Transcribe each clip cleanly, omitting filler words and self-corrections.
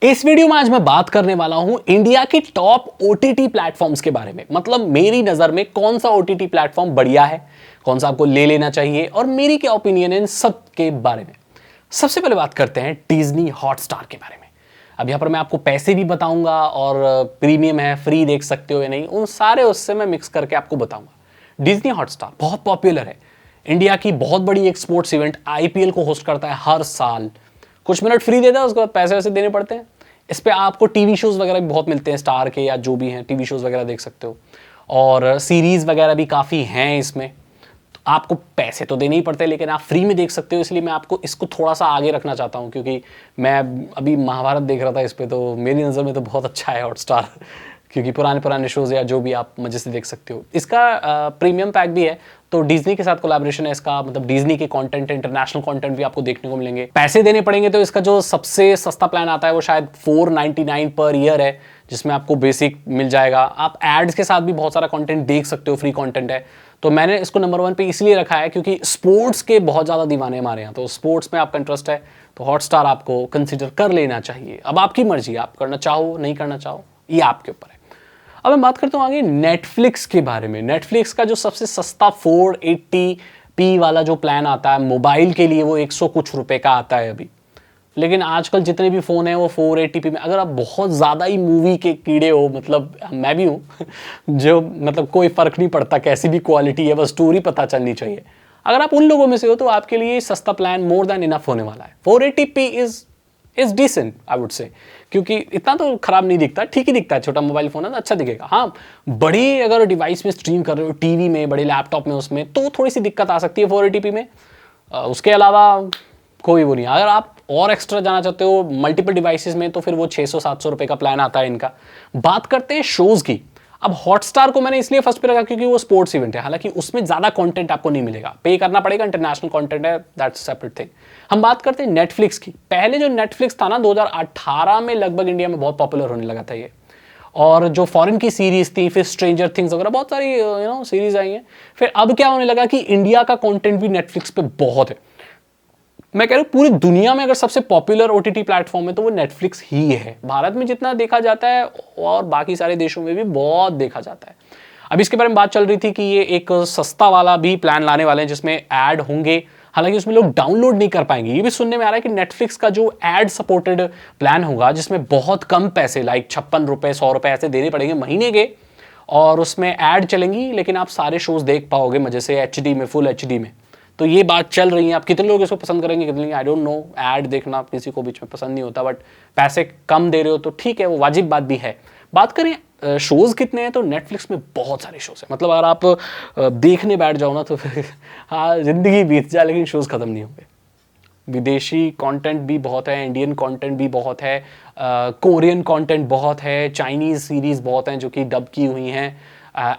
इस वीडियो में आज मैं बात करने वाला हूं इंडिया की टॉप ओटीटी प्लेटफॉर्म्स के बारे में। मतलब मेरी नजर में कौन सा ओटीटी प्लेटफॉर्म बढ़िया है, कौन सा आपको ले लेना चाहिए और मेरी क्या ओपिनियन है इन सब के बारे में। सबसे पहले बात करते हैं डिज्नी हॉटस्टार के बारे में। अब यहां पर मैं आपको पैसे भी बताऊंगा और प्रीमियम है, फ्री देख सकते हो या नहीं, उन सारे उससे मैं मिक्स करके आपको बताऊंगा। डिज्नी हॉटस्टार बहुत पॉपुलर है, इंडिया की बहुत बड़ी एक स्पोर्ट्स इवेंट आईपीएल को होस्ट करता है हर साल। कुछ मिनट फ्री देता है, उसके बाद पैसे वैसे देने पड़ते हैं। इस पे आपको टीवी शोज वगैरह भी बहुत मिलते हैं, स्टार के या जो भी हैं, टीवी शोज वगैरह देख सकते हो और सीरीज वगैरह भी काफ़ी हैं इसमें। तो आपको पैसे तो देने ही पड़ते हैं, लेकिन आप फ्री में देख सकते हो। इसलिए मैं आपको इसको थोड़ा सा आगे रखना चाहता हूँ, क्योंकि मैं अभी महाभारत देख रहा था इस पर, तो मेरी नज़र में तो बहुत अच्छा है हॉटस्टार, क्योंकि पुराने शोज या जो भी आप मजे से देख सकते हो। इसका प्रीमियम पैक भी है, तो डिज्नी के साथ कोलैबोरेशन है इसका। मतलब डिज्नी के कंटेंट, इंटरनेशनल कंटेंट भी आपको देखने को मिलेंगे। पैसे देने पड़ेंगे तो इसका जो सबसे सस्ता प्लान आता है वो शायद 499 पर ईयर है, जिसमें आपको बेसिक मिल जाएगा। आप एड्स के साथ भी बहुत सारा कंटेंट देख सकते हो, फ्री कंटेंट है। तो मैंने इसको नंबर 1 पे इसलिए रखा है क्योंकि स्पोर्ट्स के बहुत ज़्यादा दीवाने हमारे यहाँ, तो स्पोर्ट्स में आपका इंटरेस्ट है तो हॉटस्टार आपको कंसिडर कर लेना चाहिए। अब आपकी मर्जी, आप करना चाहो नहीं करना चाहो, ये आपके ऊपर है। अब मैं बात करता हूँ आगे नेटफ्लिक्स के बारे में। नेटफ्लिक्स का जो सबसे सस्ता 480p वाला जो प्लान आता है मोबाइल के लिए, वो 100 कुछ रुपए का आता है अभी। लेकिन आजकल जितने भी फ़ोन हैं वो 480p में। अगर आप बहुत ज़्यादा ही मूवी के कीड़े हो, मतलब मैं भी हूँ जो मतलब कोई फ़र्क नहीं पड़ता कैसी भी क्वालिटी है, बस स्टोरी पता चलनी चाहिए, अगर आप उन लोगों में से हो तो आपके लिए सस्ता प्लान मोर देन इनफ होने वाला है। 480p is decent I would say, क्योंकि इतना तो खराब नहीं दिखता, ठीक ही दिखता है। छोटा मोबाइल फोन है तो अच्छा दिखेगा। हाँ, बड़े अगर डिवाइस में स्ट्रीम कर रहे हो, टीवी में, बड़े लैपटॉप में, उसमें तो थोड़ी सी दिक्कत आ सकती है 480p में। उसके अलावा कोई वो नहीं। अगर आप और एक्स्ट्रा जाना चाहते हो मल्टीपल डिवाइसेस में, तो फिर वो 600-700 रुपए का प्लान आता है इनका। बात करते हैं शोज की। अब हॉटस्टार को मैंने इसलिए फर्स्ट पे रखा क्योंकि वो स्पोर्ट्स इवेंट है, हालांकि उसमें ज्यादा कंटेंट आपको नहीं मिलेगा, पे करना पड़ेगा, इंटरनेशनल कंटेंट है, दैट्स सेपरेट थिंग। हम बात करते हैं नेटफ्लिक्स की। पहले जो नेटफ्लिक्स था ना, 2018 में लगभग इंडिया में बहुत पॉपुलर होने लगा था ये, और जो फॉरेन की सीरीज थी, फिर स्ट्रेंजर थिंग्स वगैरह बहुत सारी सीरीज आई हैं। फिर अब क्या होने लगा कि इंडिया का कंटेंट भी नेटफ्लिक्स पे बहुत है। मैं कह रहा हूँ पूरी दुनिया में अगर सबसे पॉपुलर ओटीटी प्लेटफॉर्म है तो वो नेटफ्लिक्स ही है। भारत में जितना देखा जाता है और बाकी सारे देशों में भी बहुत देखा जाता है। अब इसके बारे में बात चल रही थी कि ये एक सस्ता वाला भी प्लान लाने वाले हैं जिसमें ऐड होंगे, हालांकि उसमें लोग डाउनलोड नहीं कर पाएंगे। ये भी सुनने में आ रहा है कि नेटफ्लिक्स का जो ऐड सपोर्टेड प्लान होगा, जिसमें बहुत कम पैसे, लाइक 56 रुपए 100 रुपए ऐसे देने पड़ेंगे महीने के, और उसमें ऐड चलेंगी, लेकिन आप सारे शोज देख पाओगे मजे से, एचडी में, फुल एचडी में। तो ये बात चल रही है। आप कितने लोग इसको पसंद करेंगे, कितने, आई डोंट नो। ऐड देखना किसी को बीच में पसंद नहीं होता, बट पैसे कम दे रहे हो तो ठीक है, वो वाजिब बात भी है। बात करें शोज कितने हैं, तो नेटफ्लिक्स में बहुत सारे शोज हैं। मतलब अगर आप देखने बैठ जाओ ना तो फिर हाँ, जिंदगी बीत जाए लेकिन शोज खत्म नहीं होंगे। विदेशी कंटेंट भी बहुत है, इंडियन कंटेंट भी बहुत है, कोरियन कंटेंट बहुत है, चाइनीज सीरीज बहुत हैं जो कि डब की हुई हैं,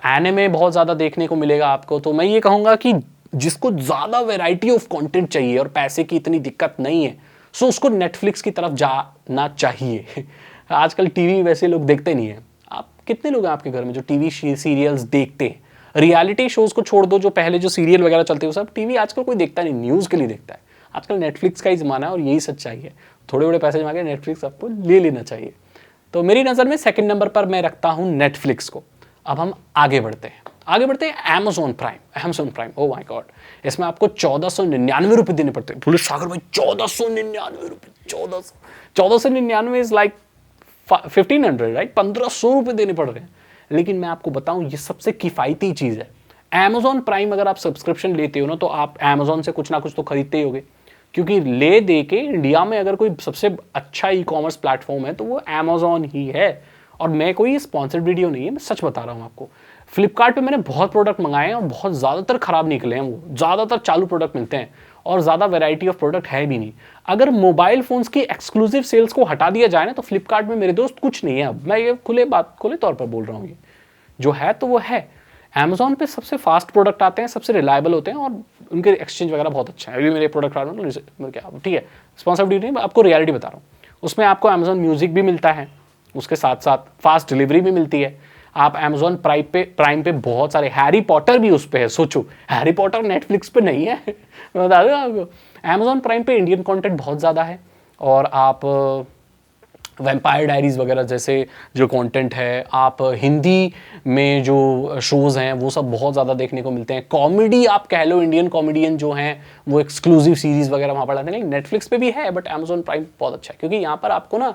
एनिमे बहुत ज़्यादा देखने को मिलेगा आपको। तो मैं ये कहूँगा कि जिसको ज़्यादा वैरायटी ऑफ कंटेंट चाहिए और पैसे की इतनी दिक्कत नहीं है, सो उसको नेटफ्लिक्स की तरफ जाना चाहिए। आजकल टीवी वैसे लोग देखते नहीं हैं। आप कितने लोग हैं आपके घर में जो टीवी सीरियल्स देखते हैं? रियलिटी शोज को छोड़ दो, जो पहले जो सीरियल वगैरह चलते हैं, सब टीवी आजकल कोई देखता नहीं, न्यूज़ के लिए देखता है। आजकल नेटफ्लिक्स का ही ज़माना है और यही सच्चाई है। थोड़े बड़े पैसे जमा के नेटफ्लिक्स आपको ले लेना चाहिए। तो मेरी नज़र में सेकंड नंबर पर मैं रखता हूँ नेटफ्लिक्स को। अब हम आगे बढ़ते हैं Amazon prime. Oh my God, इसमें आपको 1499 रुपये देने पड़ते हैं। बोले सागर भाई 1499 रुपये, 1499 इज लाइक 1500, राइट? 1500 रुपये देने पड़ रहे हैं। लेकिन मैं आपको बताऊं, ये सबसे किफ़ायती चीज़ है। अमेज़न प्राइम अगर आप सब्सक्रिप्शन लेते हो ना, तो आप अमेज़न से कुछ ना कुछ तो खरीदते ही होगे, क्योंकि ले दे के इंडिया में अगर कोई सबसे अच्छा ई कॉमर्स प्लेटफॉर्म है तो वो अमेज़न ही है। और मैं कोई स्पॉन्सर्ड वीडियो नहीं है, मैं सच बता रहा हूँ आपको। फ्लिपकार्ट पे मैंने बहुत प्रोडक्ट मंगाए हैं और बहुत ज़्यादातर ख़राब निकले हैं। वो ज़्यादातर चालू प्रोडक्ट मिलते हैं और ज़्यादा वैरायटी ऑफ प्रोडक्ट है भी नहीं। अगर मोबाइल फ़ोन्स की एक्सक्लूसिव सेल्स को हटा दिया जाए ना, तो फ्लिपकार्ट में मेरे दोस्त कुछ नहीं है। अब मैं ये खुले तौर पर बोल रहा हूँ, ये जो है तो वो है। अमेज़न पे सबसे फास्ट प्रोडक्ट आते हैं, सबसे रिलायबल होते हैं और उनके एक्सचेंज वगैरह बहुत अच्छा है। अभी मेरे प्रोडक्ट आ रहे हैं क्या, ठीक है, स्पॉन्सर्ड वीडियो नहीं, आपको रियलिटी बता रहा हूँ। उसमें आपको अमेज़न म्यूजिक भी मिलता है, उसके साथ साथ फास्ट डिलीवरी भी मिलती है। आप अमेज़न प्राइम पे बहुत सारे, हैरी पॉटर भी उस पे है। सोचो, हैरी पॉटर नेटफ्लिक्स पे नहीं है। मैं बता दूं आपको, अमेज़न प्राइम पे इंडियन कंटेंट बहुत ज़्यादा है। और आप वैम्पायर डायरीज वगैरह जैसे जो कंटेंट है, आप हिंदी में जो शोज़ हैं वो सब बहुत ज़्यादा देखने को मिलते हैं। कॉमेडी आप कह लो, इंडियन कॉमेडियन जो हैं वो एक्सक्लूसिव सीरीज़ वगैरह वहाँ पर आते हैं, लेकिन नेटफ्लिक्स पे भी है, बट अमेजॉन प्राइम बहुत अच्छा है क्योंकि यहाँ पर आपको ना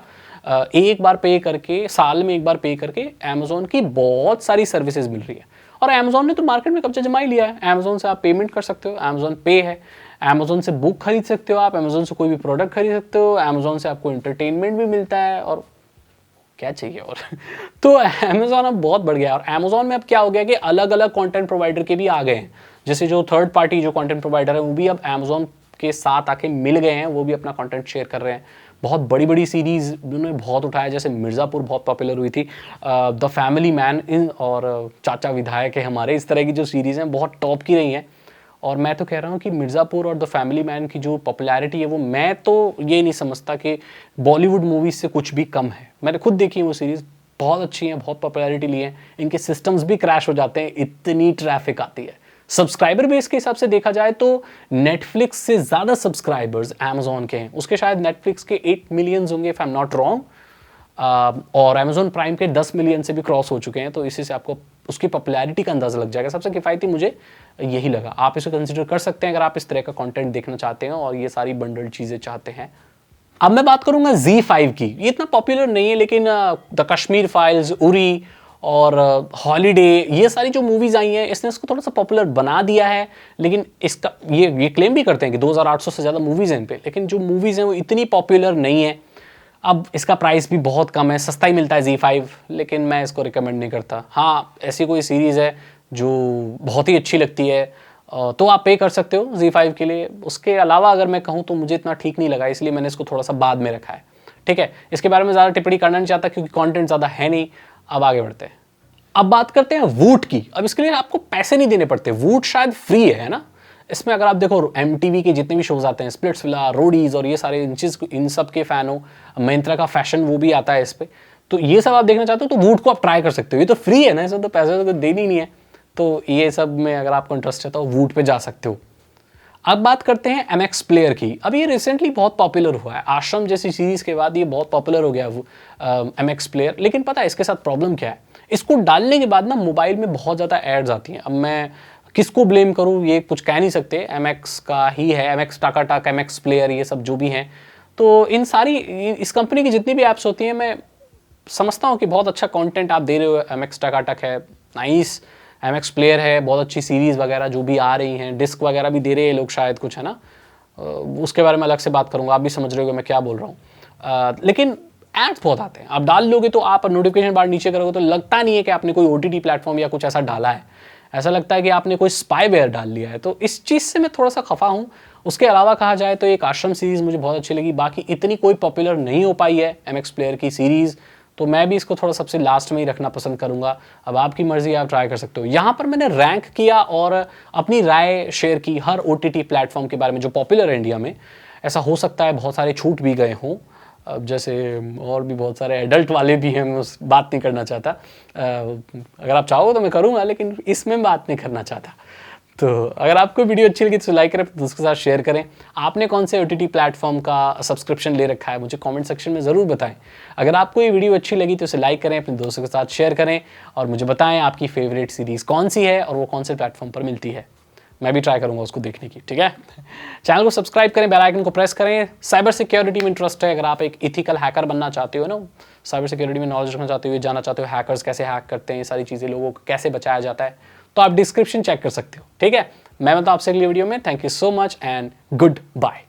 एक बार पे करके, साल में एक बार पे करके अमेजॉन की बहुत सारी सर्विसेज मिल रही है। और अमेजॉन ने तो मार्केट में कब्जा जमा ही लिया है। अमेजॉन से आप पेमेंट कर सकते हो, अमेजॉन पे है, अमेजोन से बुक खरीद सकते हो, आप अमेजोन से कोई भी प्रोडक्ट खरीद सकते हो, अमेजोन से आपको एंटरटेनमेंट भी मिलता है, और क्या चाहिए और तो अमेजोन अब बहुत बढ़ गया है। और अमेजोन में अब क्या हो गया कि अलग अलग कंटेंट प्रोवाइडर के भी आ गए हैं, जैसे जो थर्ड पार्टी जो कंटेंट प्रोवाइडर है वो भी अब अमेजोन के साथ आके मिल गए हैं, वो भी अपना कंटेंट शेयर कर रहे हैं। बहुत बड़ी बड़ी सीरीज उन्होंने बहुत उठाया, जैसे मिर्ज़ापुर बहुत पॉपुलर हुई थी, द फैमिली मैन इन और चाचा विधायक है हमारे, इस तरह की जो सीरीज़ हैं बहुत टॉप की रही हैं। और मैं तो कह रहा हूँ कि मिर्ज़ापुर और द फैमिली मैन की जो पॉपुलैरिटी है वो, मैं तो ये नहीं समझता कि बॉलीवुड मूवीज से कुछ भी कम है। मैंने खुद देखी है वो सीरीज़, बहुत अच्छी है, बहुत पॉपुलैरिटी ली है। इनके सिस्टम्स भी क्रैश हो जाते हैं, इतनी ट्रैफिक आती है। सब्सक्राइबर बेस के हिसाब से देखा जाए तो नेटफ्लिक्स से ज़्यादा सब्सक्राइबर्स अमेजोन के हैं, उसके शायद नेटफ्लिक्स के 8 मिलियंस होंगे if I am not wrong, और अमेजोन प्राइम के 10 मिलियन से भी क्रॉस हो चुके हैं। तो इसी से आपको उसकी पॉपुलैरिटी का अंदाज़ा लग जाएगा। सबसे किफ़ायती मुझे यही लगा, आप इसे कंसिडर कर सकते हैं अगर आप इस तरह का कंटेंट देखना चाहते हैं और ये सारी बंडल्ड चीज़ें चाहते हैं। अब मैं बात करूंगा Z5 की। ये इतना पॉपुलर नहीं है, लेकिन द कश्मीर फाइल्स, उरी और हॉलीडे, ये सारी जो मूवीज़ आई हैं इसने इसको थोड़ा सा पॉपुलर बना दिया है। लेकिन इसका ये क्लेम भी करते हैं कि 2800 से ज़्यादा मूवीज़ हैं इन पे, लेकिन जो मूवीज़ हैं वो इतनी पॉपुलर नहीं है। अब इसका प्राइस भी बहुत कम है, सस्ता ही मिलता है Z5, लेकिन मैं इसको रिकमेंड नहीं करता। हाँ, ऐसी कोई सीरीज़ है जो बहुत ही अच्छी लगती है तो आप पे कर सकते हो Z5 के लिए। उसके अलावा अगर मैं कहूँ तो मुझे इतना ठीक नहीं लगा, इसलिए मैंने इसको थोड़ा सा बाद में रखा है। ठीक है, इसके बारे में ज़्यादा टिप्पणी करना नहीं चाहता क्योंकि कंटेंट ज़्यादा है नहीं। अब आगे बढ़ते हैं, अब बात करते हैं वूट की। अब इसके लिए आपको पैसे नहीं देने पड़ते, वूट शायद फ्री है ना। इसमें अगर आप देखो MTV के जितने भी शोज आते हैं, स्प्लिट्सविला, रोडीज और ये सारे इन सब के फैन हो, मिंत्रा का फैशन वो भी आता है इस पर, तो ये सब आप देखना चाहते हो तो वूट को आप ट्राई कर सकते हो। ये तो फ्री है ना, इसमें तो पैसे तो देनी नहीं है, तो ये सब में अगर आपको इंटरेस्ट है तो वूट पे जा सकते हो। अब बात करते हैं MX प्लेयर की। अब ये रिसेंटली बहुत पॉपुलर हुआ है, आश्रम जैसी सीरीज के बाद ये बहुत पॉपुलर हो गया MX प्लेयर। लेकिन पता है इसके साथ प्रॉब्लम क्या है, इसको डालने के बाद ना मोबाइल में बहुत ज़्यादा एड्स आती हैं। अब मैं किसको ब्लेम करूँ ये कुछ कह नहीं सकते, MX का ही है, MX टाकाटाक, MX प्लेयर, ये सब जो भी हैं। तो इन सारी इस कंपनी की जितनी भी ऐप्स होती हैं, मैं समझता हूँ कि बहुत अच्छा कंटेंट आप दे रहे हो। MX टाकाटाक है, नाइस, MX प्लेयर है, बहुत अच्छी सीरीज़ वगैरह जो भी आ रही हैं, डिस्क वगैरह भी दे रहे हैं लोग शायद कुछ, है ना। उसके बारे में अलग से बात करूँगा, आप भी समझ रहे हो मैं क्या बोल रहा हूँ। लेकिन एड्स बहुत आते हैं, आप डाल लोगे तो आप नोटिफिकेशन बार नीचे करोगे तो लगता नहीं है कि आपने कोई OTT प्लेटफॉर्म या कुछ ऐसा डाला है, ऐसा लगता है कि आपने कोई स्पाईवेयर डाल लिया है। तो इस चीज़ से मैं थोड़ा सा खफा हूँ। उसके अलावा कहा जाए तो एक आश्रम सीरीज़ मुझे बहुत अच्छी लगी, बाकी इतनी कोई पॉपुलर नहीं हो पाई है MX प्लेयर की सीरीज़, तो मैं भी इसको थोड़ा सबसे लास्ट में ही रखना पसंद करूंगा। अब आपकी मर्जी, आप ट्राई कर सकते हो। यहाँ पर मैंने रैंक किया और अपनी राय शेयर की हर OTT प्लेटफॉर्म के बारे में जो पॉपुलर है इंडिया में। ऐसा हो सकता है बहुत सारे छूट भी गए हों, अब जैसे और भी बहुत सारे एडल्ट वाले भी हैं, मैं उस बात नहीं करना चाहता। अगर आप चाहो तो मैं करूँगा, लेकिन इसमें बात नहीं करना चाहता। तो अगर आपको वीडियो अच्छी लगी तो लाइक करें, दोस्तों के साथ शेयर करें। आपने कौन से OTT प्लेटफॉर्म का सब्सक्रिप्शन ले रखा है मुझे कमेंट सेक्शन में ज़रूर बताएं। अगर आपको ये वीडियो अच्छी लगी तो इसे लाइक करें, अपने दोस्तों के साथ शेयर करें और मुझे बताएं आपकी फेवरेट सीरीज़ कौन सी है और वो कौन से प्लेटफॉर्म पर मिलती है। मैं भी ट्राई करूँगा उसको देखने की, ठीक है। चैनल को सब्सक्राइब करें, बेल आइकन को प्रेस करें। साइबर सिक्योरिटी में इंटरेस्ट है, अगर आप एक इथिकल हैकर बनना चाहते हो ना, साइबर सिक्योरिटी में नॉलेज रखना चाहते हो, जानना चाहते हो हैकर्स कैसे हैक करते हैं, ये सारी चीज़ें, लोगों को कैसे बचाया जाता है, तो आप डिस्क्रिप्शन चेक कर सकते हो, ठीक है। मैं मतलब आपसे अगली वीडियो में। Thank you so much and good bye.